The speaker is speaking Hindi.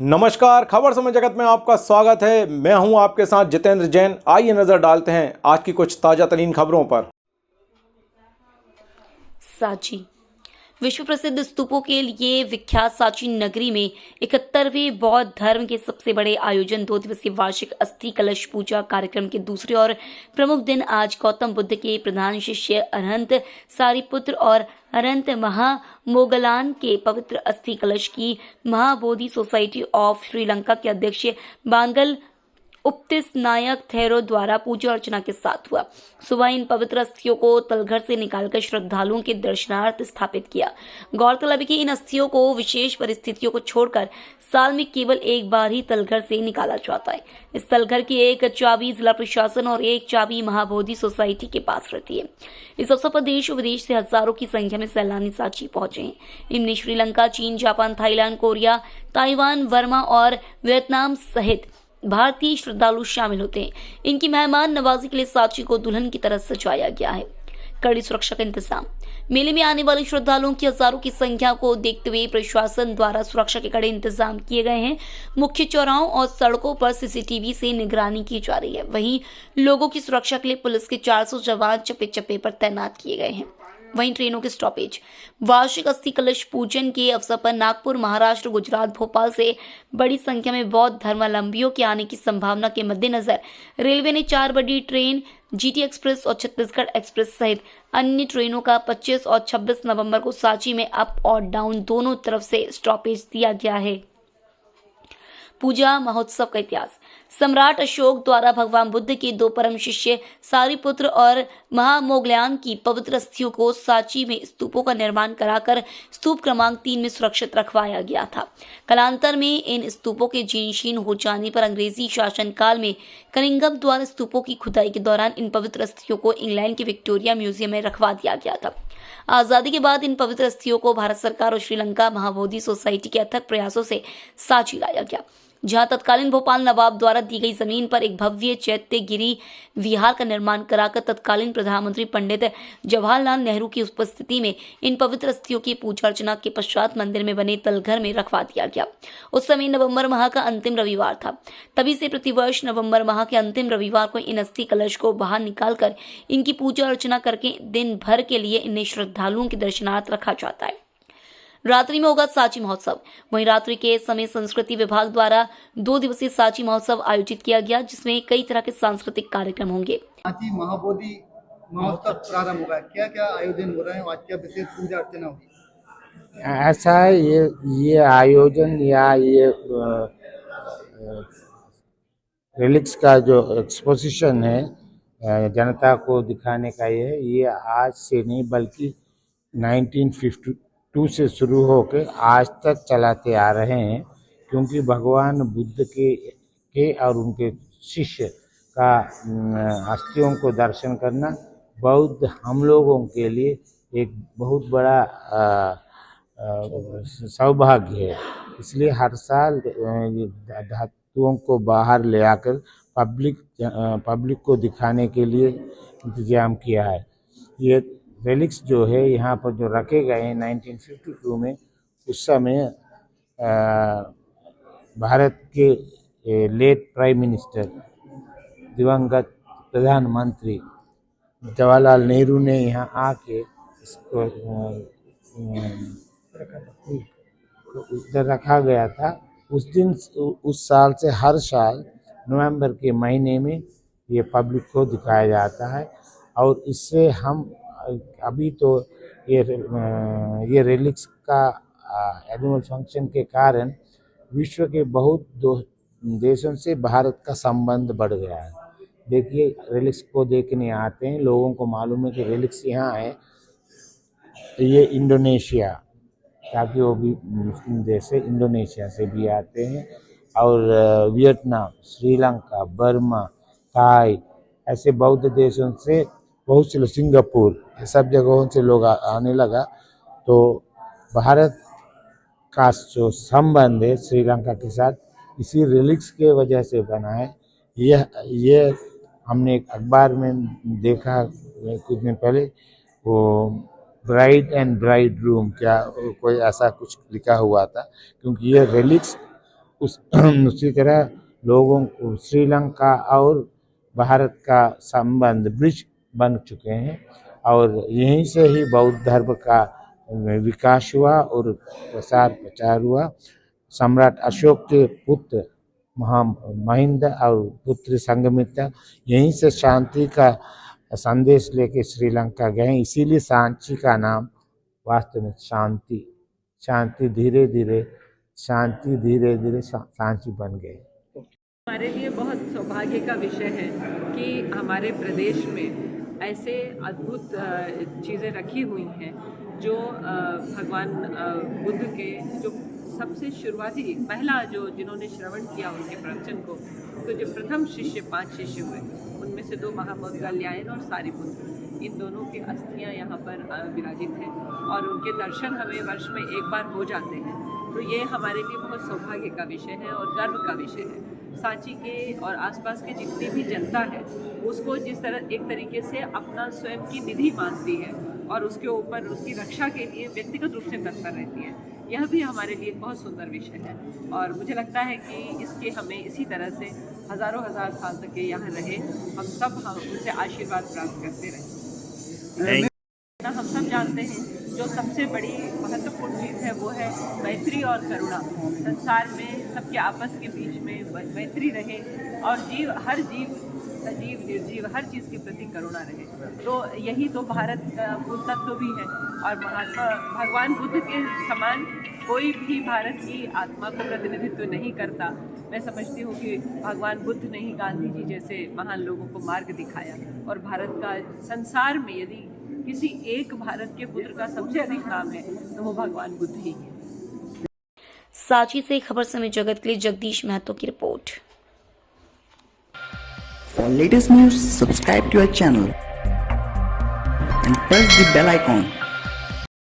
नमस्कार, खबर समय जगत में आपका स्वागत है। मैं हूं आपके साथ जितेंद्र जैन। आइए नजर डालते हैं आज की कुछ ताजा तरीन खबरों पर। सांची विश्व प्रसिद्ध स्तूपों के लिए विख्यात सांची नगरी में 71वें बौद्ध धर्म के सबसे बड़े आयोजन 2 दिवसीय वार्षिक अस्थि कलश पूजा कार्यक्रम के दूसरे और प्रमुख दिन आज गौतम बुद्ध के प्रधान शिष्य अरहंत सारिपुत्र और अरहंत महामोगलान के पवित्र अस्थि कलश की महाबोधि सोसाइटी ऑफ श्रीलंका के अध्यक्ष बांगल उपतिस नायक थेरो द्वारा पूजा अर्चना के साथ हुआ। सुबह इन पवित्र अस्थियों को तलघर से निकालकर श्रद्धालुओं के दर्शनार्थ स्थापित किया। गौरतलब है कि इन अस्थियों को विशेष परिस्थितियों को छोड़कर साल में केवल एक बार ही तलघर से निकाला जाता है। इस तलघर की एक चाबी जिला प्रशासन और एक चाबी महाबोधि सोसाइटी के पास रहती है। इस अवसर पर देश और विदेश से हजारों की संख्या में सैलानी सांची पहुंचे हैं। इनमें श्रीलंका, चीन, Japan, Thailand, Korea, Taiwan, Verma और वियतनाम सहित भारतीय श्रद्धालु शामिल होते हैं। इनकी मेहमान नवाजी के लिए सांची को दुल्हन की तरह सजाया गया है। कड़ी सुरक्षा का इंतजाम। मेले में आने वाले श्रद्धालुओं की हजारों की संख्या को देखते हुए प्रशासन द्वारा सुरक्षा के कड़े इंतजाम किए गए हैं। मुख्य चौराहों और सड़कों पर सीसीटीवी से निगरानी की जा रही है। वहीं लोगों की सुरक्षा के लिए पुलिस के 400 जवान चप्पे चप्पे पर तैनात किए गए हैं। वहीं ट्रेनों के स्टॉपेज। वार्षिक अस्थि कलश पूजन के अवसर पर नागपुर, महाराष्ट्र, गुजरात, भोपाल से बड़ी संख्या में बौद्ध धर्मावलंबियों के आने की संभावना के मद्देनजर रेलवे ने 4 बड़ी ट्रेन जीटी एक्सप्रेस और छत्तीसगढ़ एक्सप्रेस सहित अन्य ट्रेनों का 25 और 26 नवंबर को सांची में अप और डाउन दोनों तरफ से स्टॉपेज दिया गया है। पूजा महोत्सव का इतिहास। सम्राट अशोक द्वारा भगवान बुद्ध के 2 परम शिष्य सारिपुत्र और महामोगलान की पवित्र अस्थियों को सांची में स्तूपों का निर्माण कराकर स्तूप क्रमांक 3 में सुरक्षित रखवाया गया था। कालांतर में इन स्तूपों के जीर्ण हो जाने पर अंग्रेजी शासनकाल में कनिंघम द्वारा स्तूपों की खुदाई के दौरान इन पवित्र अस्थियों को इंग्लैंड के विक्टोरिया म्यूजियम में रखवा दिया गया था। आजादी के बाद इन पवित्र अस्थियों को भारत सरकार और श्रीलंका महाबोधि सोसाइटी के अथक प्रयासों से सांची लाया गया, जहां तत्कालीन भोपाल नवाब द्वारा दी गई जमीन पर एक भव्य चैत्यगिरी विहार का निर्माण कराकर तत्कालीन प्रधानमंत्री पंडित जवाहरलाल नेहरू की उपस्थिति में इन पवित्र अस्थियों की पूजा अर्चना के पश्चात मंदिर में बने तलघर में रखवा दिया गया। उस समय नवंबर माह का अंतिम रविवार था। तभी से प्रतिवर्ष नवंबर माह के अंतिम रविवार को इन अस्थि कलश को बाहर निकालकर इनकी पूजा अर्चना करके दिन भर के लिए इन्हें श्रद्धालुओं के दर्शनार्थ रखा जाता है। रात्रि में होगा सांची महोत्सव। वहीं रात्रि के समय संस्कृति विभाग द्वारा 2 दिवसीय सांची महोत्सव आयोजित किया गया, जिसमें कई तरह के सांस्कृतिक कार्यक्रम होंगे। सांची महाबोधि महोत्सव प्रारंभ होगा। क्या क्या आयोजन हो रहे हैं? आज क्या विशेष पूजा अर्चना होगी? ऐसा है, ये आयोजन या ये रिलिक्स का जो एक्सपोजिशन है जनता को दिखाने का ये आज से नहीं बल्कि 1952 से शुरू होकर आज तक चलाते आ रहे हैं, क्योंकि भगवान बुद्ध के और उनके शिष्य का अस्थियों को दर्शन करना बौद्ध हम लोगों के लिए एक बहुत बड़ा सौभाग्य है। इसलिए हर साल धातुओं को बाहर ले आकर पब्लिक को दिखाने के लिए इंतजाम किया है। ये रेलिक्स जो है यहाँ पर जो रखे गए हैं 1952 में, उस समय भारत के लेट प्राइम मिनिस्टर दिवंगत प्रधानमंत्री जवाहरलाल नेहरू ने यहाँ आके इसको इधर रखा गया था। उस साल से हर साल नवंबर के महीने में ये पब्लिक को दिखाया जाता है। और इससे हम अभी तो ये रेलिक्स का एनुअल फंक्शन के कारण विश्व के बहुत देशों से भारत का संबंध बढ़ गया है। देखिए, रेलिक्स को देखने आते हैं, लोगों को मालूम है कि रेलिक्स यहाँ है। ये इंडोनेशिया, ताकि वो भी मुस्लिम देश है, इंडोनेशिया से भी आते हैं, और वियतनाम, श्रीलंका, बर्मा, थाई, ऐसे बौद्ध देशों से बहुत से, सिंगापुर, सब जगहों से लोग आने लगा। तो भारत का जो संबंध है श्रीलंका के साथ इसी रिलिक्स के वजह से बना है। ये हमने एक अखबार में देखा कुछ दिन पहले, वो ब्राइड एंड ब्राइड रूम, क्या कोई ऐसा कुछ लिखा हुआ था, क्योंकि ये रिलिक्स उसी तरह लोगों को श्रीलंका और भारत का संबंध ब्रिज बन चुके हैं और यहीं से ही बौद्ध धर्म का विकास हुआ और प्रसार प्रचार हुआ। सम्राट अशोक के पुत्र महिंद और पुत्र संघमित्रा यहीं से शांति का संदेश लेके श्रीलंका गए, इसीलिए सांची का नाम वास्तव में शांति धीरे धीरे सांची बन गई। हमारे लिए बहुत सौभाग्य का विषय है कि हमारे प्रदेश में ऐसे अद्भुत चीज़ें रखी हुई हैं जो भगवान बुद्ध के जो सबसे शुरुआती पहला जो जिन्होंने श्रवण किया उनके प्रवचन को, तो जो प्रथम शिष्य 5 शिष्य हुए उनमें से 2 महामौदगल्यायन और सारिपुत्र, इन दोनों की अस्थियां यहाँ पर विराजित हैं और उनके दर्शन हमें वर्ष में एक बार हो जाते हैं। तो ये हमारे लिए बहुत सौभाग्य का विषय है और गर्व का विषय है। सांची के और आसपास के जितनी भी जनता है उसको जिस तरह एक तरीके से अपना स्वयं की निधि मानती है और उसके ऊपर उसकी रक्षा के लिए व्यक्तिगत रूप से तत्पर रहती है, यह भी हमारे लिए बहुत सुंदर विषय है और मुझे लगता है कि इसके हमें इसी तरह से हज़ारों हजार साल तक के यहाँ रहे, हम सब उनसे आशीर्वाद प्राप्त करते रहें। हम सब जानते हैं जो सबसे बड़ी महत्वपूर्ण चीज़ है वो है मैत्री और करुणा। संसार में सबके आपस के बीच में मैत्री रहे और हर जीव सजीव निर्जीव हर चीज़ के प्रति करुणा रहे। तो यही तो भारत का मूल तत्व भी है और महात्मा भगवान बुद्ध के समान कोई भी भारत की आत्मा को प्रतिनिधित्व नहीं करता। मैं समझती हूँ कि भगवान बुद्ध ने ही गांधी जी जैसे महान लोगों को मार्ग दिखाया और भारत का संसार में यदि किसी एक भारत के पुत्र का सबसे अधिक नाम है तो वो भगवान बुद्ध ही है। सांची से खबर समय जगत के लिए जगदीश महतो की report. For latest news, subscribe to our channel and press the bell icon